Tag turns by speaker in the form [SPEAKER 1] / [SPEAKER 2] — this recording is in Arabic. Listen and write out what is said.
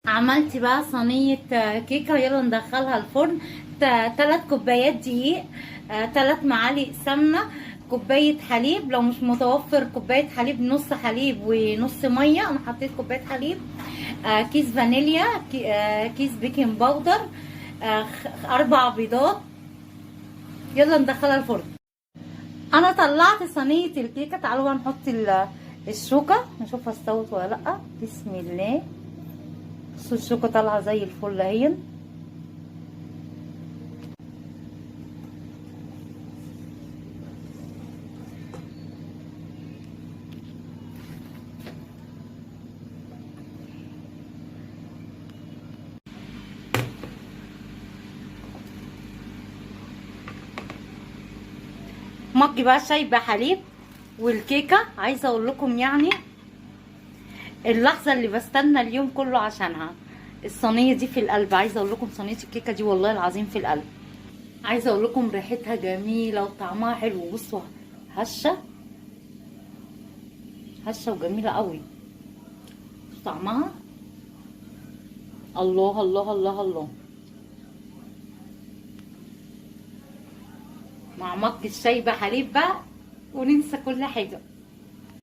[SPEAKER 1] عملت بقى صينية كيكة، يلا ندخلها الفرن. 3 كوبايات دقيق، 3 معالق سمنة، كوباية حليب، لو مش متوفر كوباية حليب نص حليب ونص مية، انا حطيت كوباية حليب، كيس فانيليا، كيس بيكنج باودر، 4 بيضات. يلا ندخلها الفرن. انا طلعت صينية الكيكة، تعالوا بقى نحط الشوكة نشوفها استوت ولا لأ. بسم الله. بصوا الشوكة طالعة زي الفل اهي. مج بقى شاي بحليب والكيكه. عايزه اقول لكم يعني اللحظه اللي بستنى اليوم كله عشانها، الصينيه دي في القلب. عايزه اقول لكم صينيه الكيكه دي والله العظيم في القلب. عايزه اقول لكم ريحتها جميله وطعمها حلو. بصوا، هشه هشه وجميله قوي. طعمها الله الله الله الله. مع مج الشاي بحليب بقى وننسى كل حاجه.